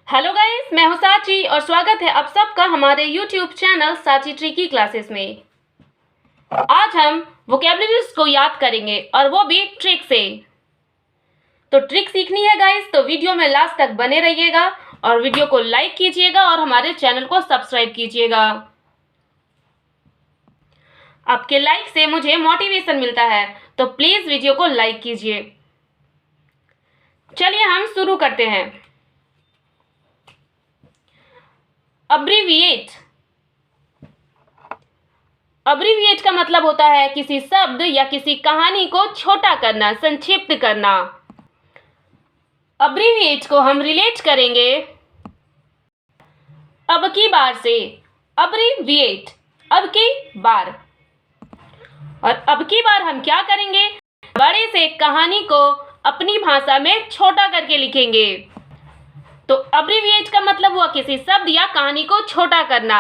Hello guys, मैं हूं साची और स्वागत है आप सबका हमारे यूट्यूब चैनल साची ट्रिकी क्लासेस में। आज हम वोकैबुलरीज को याद करेंगे और वो भी ट्रिक से। तो ट्रिक सीखनी है गाइस, तो वीडियो में लास्ट तक बने रहिएगा और वीडियो को लाइक कीजिएगा और हमारे चैनल को सब्सक्राइब कीजिएगा। आपके लाइक से मुझे मोटिवेशन मिलता है, तो प्लीज वीडियो को लाइक कीजिए। चलिए हम शुरू करते हैं। अब्रीविएट। अब्रीविएट का मतलब होता है किसी शब्द या किसी कहानी को छोटा करना, संक्षिप्त करना। अब्रीविएट को हम रिलेट करेंगे अब की बार से। अब्रीविएट, अब की बार। और अब की बार हम क्या करेंगे? बड़े से कहानी को अपनी भाषा में छोटा करके लिखेंगे। तो अब्रीविएट का मतलब हुआ किसी शब्द या कहानी को छोटा करना।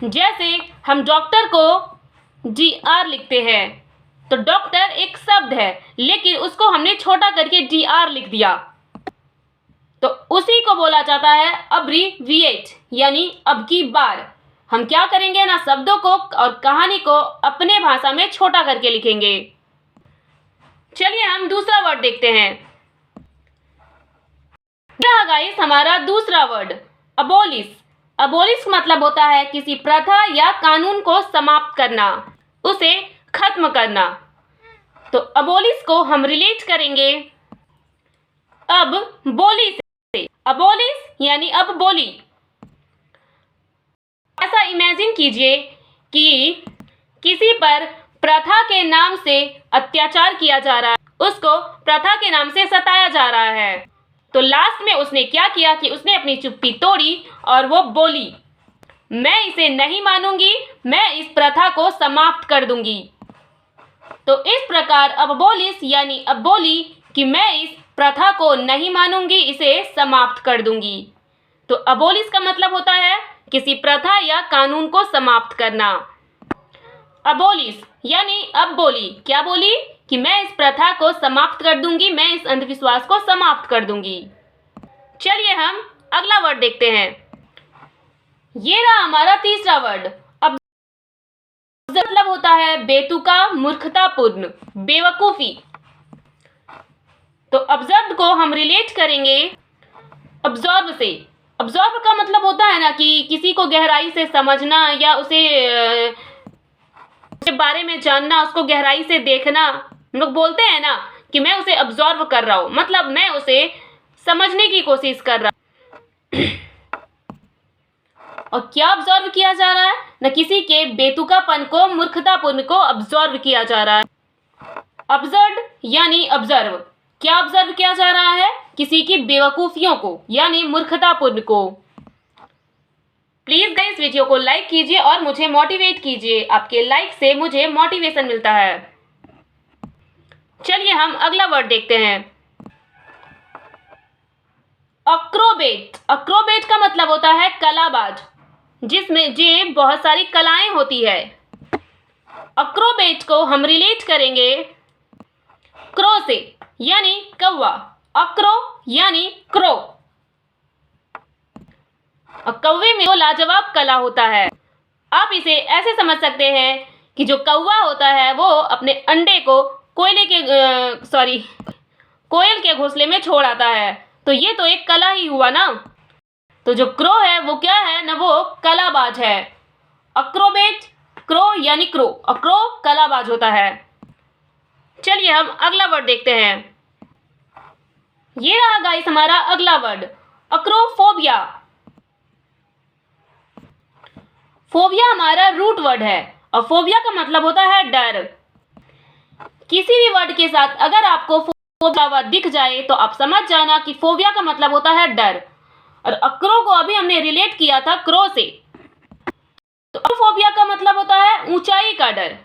जैसे हम डॉक्टर को DR लिखते हैं, तो डॉक्टर एक शब्द है लेकिन उसको हमने छोटा करके DR लिख दिया, तो उसी को बोला जाता है अब्रीविएट, यानी अब की बार। हम क्या करेंगे ना, शब्दों को और कहानी को अपने भाषा में छोटा करके लिखेंगे। चलिए हम दूसरा वर्ड देखते हैं। गाइस, हमारा दूसरा वर्ड अबोलिश। अबोलिश मतलब होता है किसी प्रथा या कानून को समाप्त करना, उसे खत्म करना। तो अबोलिश को हम रिलेट करेंगे अब बोली से। अबोलिश यानी अब बोली। ऐसा इमेजिन कीजिए कि किसी पर प्रथा के नाम से अत्याचार किया जा रहा है, उसको प्रथा के नाम से सताया जा रहा है। तो लास्ट में उसने क्या किया कि उसने अपनी चुप्पी तोड़ी और वो बोली, मैं इसे नहीं मानूंगी, मैं इस प्रथा को समाप्त कर दूंगी। तो इस प्रकार अबोलिश यानी अब बोली कि मैं इस प्रथा को नहीं मानूंगी, इसे समाप्त कर दूंगी। तो अबोलिश का मतलब होता है किसी प्रथा या कानून को समाप्त करना। अबोलिश यानी अब बोली, क्या बोली कि मैं इस प्रथा को समाप्त कर दूंगी, मैं इस अंधविश्वास को समाप्त कर दूंगी। चलिए हम अगला वर्ड देखते हैं। ये रहा हमारा तीसरा वर्ड। अब मतलब होता है बेतुका, मूर्खतापूर्ण, बेवकूफी। तो ऑब्जर्व को हम रिलेट करेंगे ऑब्जर्व से। ऑब्जर्व का मतलब होता है ना कि किसी को गहराई से समझना या उसे उसके बारे में जानना, उसको गहराई से देखना। हम लोग बोलते हैं ना कि मैं उसे ऑब्जर्व कर रहा हूं, मतलब मैं उसे समझने की कोशिश कर रहा हूं। और क्या ऑब्जर्व किया जा रहा है ना, किसी के बेतुकापन को, मूर्खतापूर्ण को ऑब्जर्व किया जा रहा है। ऑब्जर्व यानी ऑब्जर्व, क्या ऑब्जर्व किया जा रहा है? किसी की बेवकूफियों को यानी मूर्खतापूर्ण को। प्लीज गाइस वीडियो को लाइक कीजिए और मुझे मोटिवेट कीजिए, आपके लाइक से मुझे मोटिवेशन मिलता है। चलिए हम अगला वर्ड देखते हैं। अक्रोबेट। अक्रोबेट का मतलब होता है कलाबाज, जिसमें जे बहुत सारी कलाएं होती है। अक्रोबेट को हम रिलेट करेंगे क्रो से, यानी कौवा। अक्रो यानी क्रो। कौवे में तो लाजवाब कला होता है। आप इसे ऐसे समझ सकते हैं कि जो कौवा होता है वो अपने अंडे को कोयल के घोंसले में छोड़ आता है, तो ये तो एक कला ही हुआ ना। तो जो क्रो है वो क्या है ना, वो कलाबाज है। अक्रोबेट क्रो यानी क्रो, क्रो कलाबाज होता है। चलिए हम अगला वर्ड देखते हैं। ये रहा गाइस हमारा अगला वर्ड अक्रोफोबिया। फोबिया हमारा रूट वर्ड है और फोबिया का मतलब होता है डर। किसी भी वर्ड के साथ अगर आपको फोबिया दिख जाए तो आप समझ जाना कि फोबिया का मतलब होता है डर। और अक्रो को अभी हमने रिलेट किया था क्रो से, तो अक्रोफोबिया का मतलब होता है ऊंचाई का डर।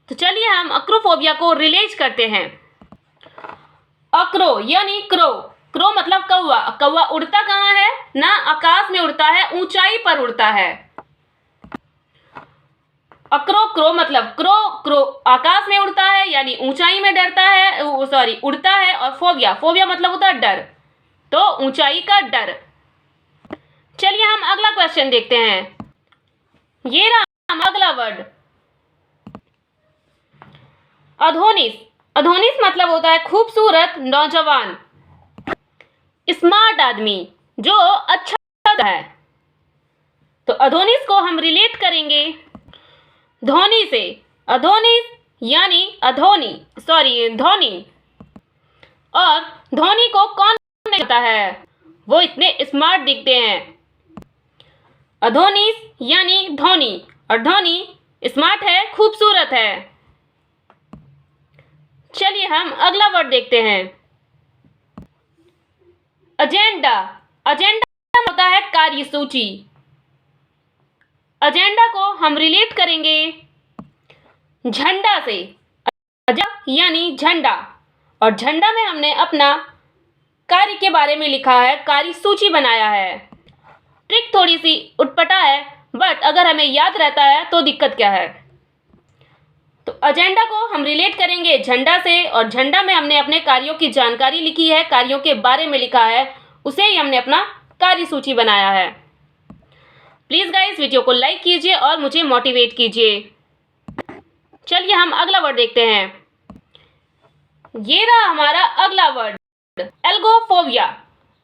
तो चलिए हम अक्रोफोबिया को रिलेट करते हैं। अक्रो यानी क्रो। क्रो मतलब कौवा। कौवा उड़ता कहाँ है ना, आकाश में उड़ता है, ऊंचाई पर उड़ता है। अक्रो क्रो मतलब क्रो, क्रो आकाश में उड़ता है यानी ऊंचाई में डरता है, उड़ता है। और फोबिया, फोबिया मतलब होता है डर। तो ऊंचाई का डर। चलिए हम अगला क्वेश्चन देखते हैं। ये रहा अगला वर्ड, अधोनिस। अधोनिस मतलब होता है खूबसूरत, नौजवान, स्मार्ट आदमी जो अच्छा है। तो अधोनिस को हम रिलेट करेंगे धोनी से। अधोनिस यानी धोनी। और धोनी को कौन कहता है? वो इतने स्मार्ट दिखते हैं। अधोनिस यानी धोनी, और धोनी स्मार्ट है, खूबसूरत है। चलिए हम अगला वर्ड देखते हैं, एजेंडा। एजेंडा होता है कार्यसूची। एजेंडा को हम रिलेट करेंगे झंडा से। यानी झंडा, और झंडा में हमने अपना कार्य के बारे में लिखा है, कार्यसूची बनाया है। ट्रिक थोड़ी सी उटपटा है, बट अगर हमें याद रहता है तो दिक्कत क्या है। तो एजेंडा को हम रिलेट करेंगे झंडा से, और झंडा में हमने अपने कार्यों की जानकारी लिखी है, कार्यों के बारे में लिखा है, उसे ही हमने अपना कार्यसूची बनाया है। प्लीज़ गाइस वीडियो को लाइक कीजिए और मुझे मोटिवेट कीजिए। चलिए हम अगला वर्ड देखते हैं। ये रहा हमारा अगला वर्ड, एल्गोफोबिया।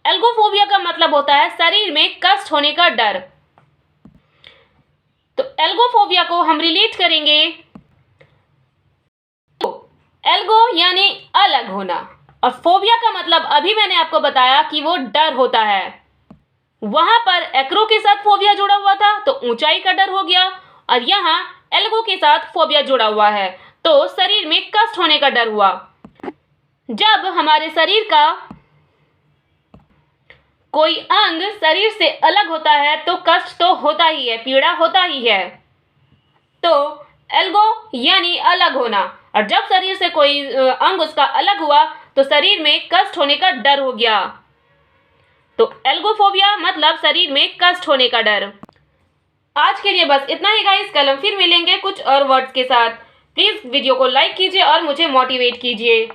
एल्गोफोबिया का मतलब होता है शरीर में कष्ट होने का डर। तो एल्गोफोबिया को हम रिलेट करेंगे, एल्गो यानी अलग होना, और फोबिया का मतलब अभी मैंने आपको बताया कि वो डर होता है। वहां पर एक्रो के साथ फोबिया जुड़ा हुआ था तो ऊंचाई का डर हो गया, और यहाँ एल्गो के साथ फोबिया जुड़ा हुआ है तो शरीर में कष्ट होने का डर हुआ। जब हमारे शरीर का कोई अंग शरीर से अलग होता है तो कष्ट तो होता ही है, पीड़ा होता ही है। तो एल्गो यानी अलग होना, और जब शरीर से कोई अंग उसका अलग हुआ तो शरीर में कष्ट होने का डर हो गया। तो एल्गोफोबिया मतलब शरीर में कष्ट होने का डर। आज के लिए बस इतना ही गाइस, कल हम फिर मिलेंगे कुछ और वर्ड्स के साथ। प्लीज़ वीडियो को लाइक कीजिए और मुझे मोटिवेट कीजिए।